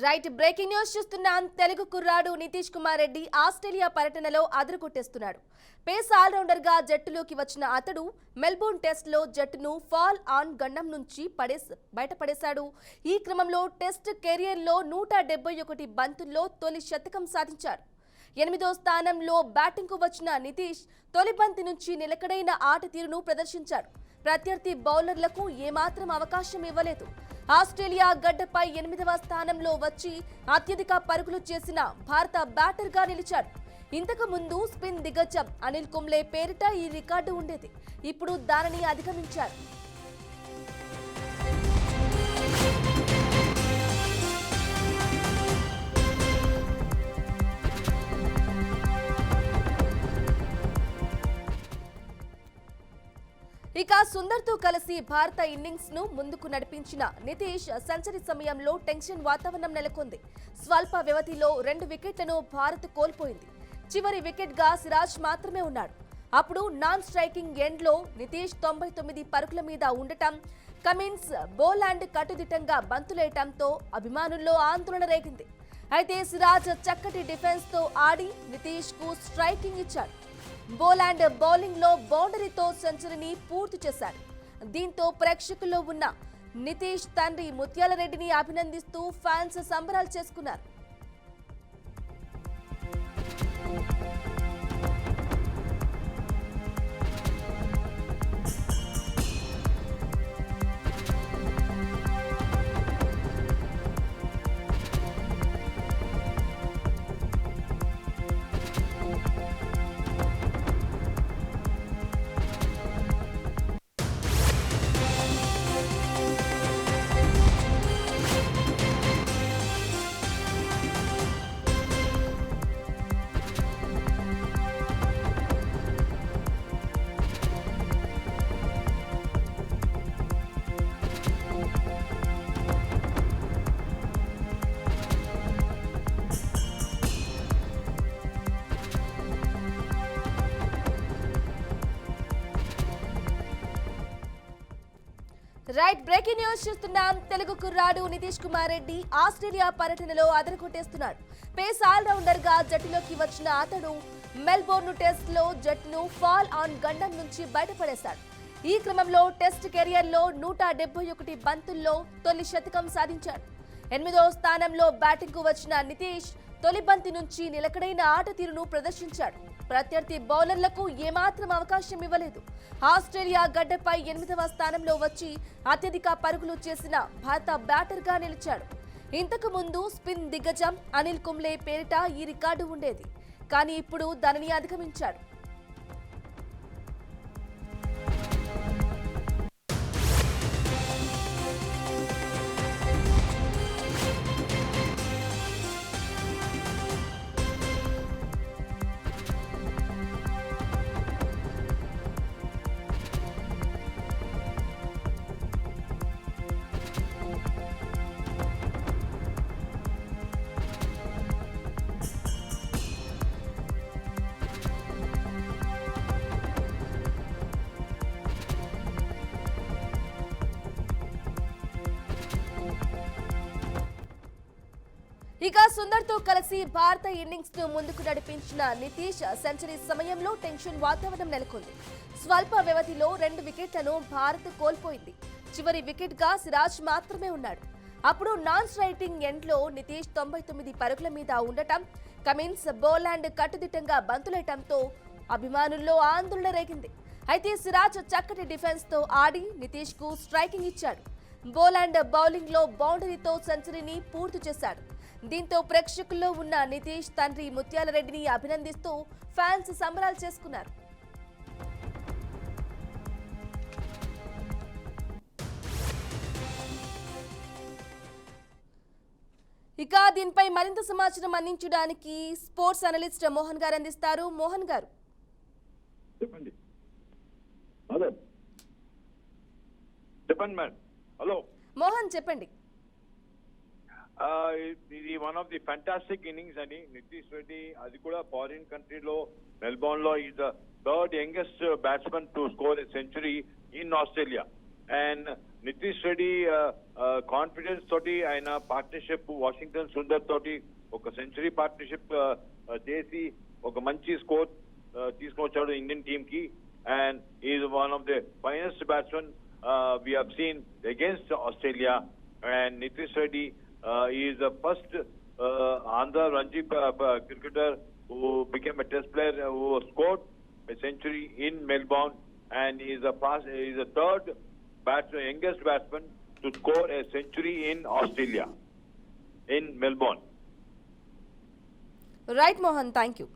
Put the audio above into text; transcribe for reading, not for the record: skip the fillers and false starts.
Right breaking news చూస్తున్నాం. తెలుగు కుర్రాడు Nitish Kumar Reddy Australia పర్యటనలో అదరగొట్టేస్తున్నాడు. పేస్ ఆల్రౌండర్ గా జట్టులోకి వచ్చిన అతడు మెల్బోర్న్ టెస్ట్ లో జట్టును ఫాల్ ఆన్ గండం నుంచి బయటపడేశాడు. ఈ క్రమంలో టెస్ట్ కెరియర్ లో 171 బంతుల్లో తొలి శతకం సాధించాడు. 8వ స్థానంలో బ్యాటింగ్ కు వచ్చిన నితీష్ తొలి బంతి నుంచి నిలకడైన ఆట తీరును ప్రదర్శించాడు. ప్రత్యర్థి బౌలర్లకు ఏమాత్రం అవకాశం ఇవ్వలేదు. ఆస్ట్రేలియా గడ్డపై 8వ స్థానంలో వచ్చి అత్యధిక పరుగులు చేసిన భారత బ్యాటర్ గా నిలిచాడు. ఇంతకు ముందు స్పిన్ దిగ్గజం అనిల్ కుంబ్లే పేరిట ఈ రికార్డు ఉండేది. ఇప్పుడు దానిని అధిగమించారు. ఇక సుందర్తో కలిసి భారత ఇన్నింగ్స్ ను ముందుకు నడిపించిన నితీష్ సెంచరీ సమయంలో టెన్షన్ వాతావరణం నెలకొంది. స్వల్ప వ్యవధిలో 2 వికెట్లను భారత్ కోల్పోయింది. చివరి వికెట్ గా సిరాజ్ మాత్రమే ఉన్నాడు. అప్పుడు నాన్ స్ట్రైకింగ్ ఎండ్ లో నితీష్ 99 పరుగుల మీద ఉండటం, కమిన్స్ బౌలాండ్ కట్టుదిట్టంగా బంతులేయటంతో అభిమానుల్లో ఆందోళన రేగింది. అయితే సిరాజ్ చక్కటి డిఫెన్స్ తో ఆడి నితీష్ కు స్ట్రైకింగ్ ఇచ్చాడు. బౌలాండ్ బౌలింగ్ లో బౌండరీతో సెంచరీని పూర్తి చేశాడు. దీంతో ప్రేక్షకుల్లో ఉన్న నితీష్ తండ్రి ముత్యాల రెడ్డిని అభినందిస్తూ ఫ్యాన్స్ సంబరాలు చేసుకున్నారు. రైట్ బ్రేకింగ్ న్యూస్ చూస్తున్నాం. తెలుగు కుర్రాడు నితీష్ కుమార్ రెడ్డి ఆస్ట్రేలియా పర్యటనలో అదరగొట్టేస్తున్నాడు. పేస్ ఆల్రౌండర్ గా జట్టులోకి వచ్చిన అతడు మెల్బోర్న్ టెస్ట్ లో జట్టును ఫాల్ ఆన్ గండం నుంచి బయటపడేశాడు. ఈ క్రమంలో టెస్ట్ కెరియర్ లో 171 బంతుల్లో తొలి శతకం సాధించాడు. 8వ స్థానంలో బ్యాటింగ్ కు వచ్చిన నితీష్ తొలి బంతి నుంచి నిలకడైన ఆట తీరును ప్రదర్శించాడు. ప్రత్యర్థి బౌలర్లకు ఏమాత్రం అవకాశం ఇవ్వలేదు. ఆస్ట్రేలియా గడ్డపై 8వ స్థానంలో వచ్చి అత్యధిక పరుగులు చేసిన భారత బ్యాటర్ గా నిలిచాడు. ఇంతకు ముందు స్పిన్ దిగ్గజం అనిల్ కుంబ్లే పేరిట ఈ రికార్డు ఉండేది. కానీ ఇప్పుడు దానిని అధిగమించాడు. ఇక సుందర్తో కలిసి భారత ఇన్నింగ్స్ ను ముందుకు నడిపించిన నితీష్ సెంచరీ సమయంలో టెన్షన్ వాతావరణం నెలకొంది. స్వల్ప వ్యవధిలో 2 వికెట్లను భారత్ కోల్పోయింది. చివరి వికెట్ గా సిరాజ్ మాత్రమే ఉన్నాడు. అప్పుడు నాన్ స్ట్రైకింగ్ ఎండ్ లో నితీష్ 99 పరుగుల మీద ఉండటం, కమిన్స్ బౌలాండ్ కట్టుదిట్టంగా బంతులేయటంతో అభిమానుల్లో ఆందోళన రేగింది. అయితే సిరాజ్ చక్కటి డిఫెన్స్ తో ఆడి నితీష్ కు స్ట్రైకింగ్ ఇచ్చాడు. బౌలాండ్ బౌలింగ్ లో బౌండరీతో సెంచరీని పూర్తి చేశాడు. దీంతో ప్రేక్షకుల్లో ఉన్న నితీష్ తండ్రి ముత్యాల రెడ్డిని అభినందిస్తూ ఫ్యాన్స్ సంబరాలు చేసుకున్నారు. ఇక దీనిపై మరింత సమాచారం అందించడానికి స్పోర్ట్స్ అనలిస్ట్ మోహన్ గారు అందిస్తారు. మోహన్ గారు చెప్పండి. హలో చెప్పండి మేడం. హలో మోహన్ చెప్పండి. ఇది one of the fantastic innings అని నితీష్ రెడ్డి, అది కూడా ఫారిన్ కంట్రీలో మెల్బోర్న్ లో is the third youngest batsman to score a century in Australia. And Nitish Reddy confidence తోటి ఆయన పార్ట్నర్షిప్ వాషింగ్టన్ సుందర్ తోటి ఒక సెంచరీ పార్ట్నర్షిప్ చేసి ఒక మంచి స్కోర్ తీసుకొని వచ్చాడు ఇండియన్ టీమ్ కి and is one of the finest batsmen we have seen against Australia, and Nitish Reddy is the first Andhra Ranji cricketer who became a test player who scored a century in Melbourne, and is the third youngest batsman to score a century in Australia, in Melbourne. Right Mohan, thank you.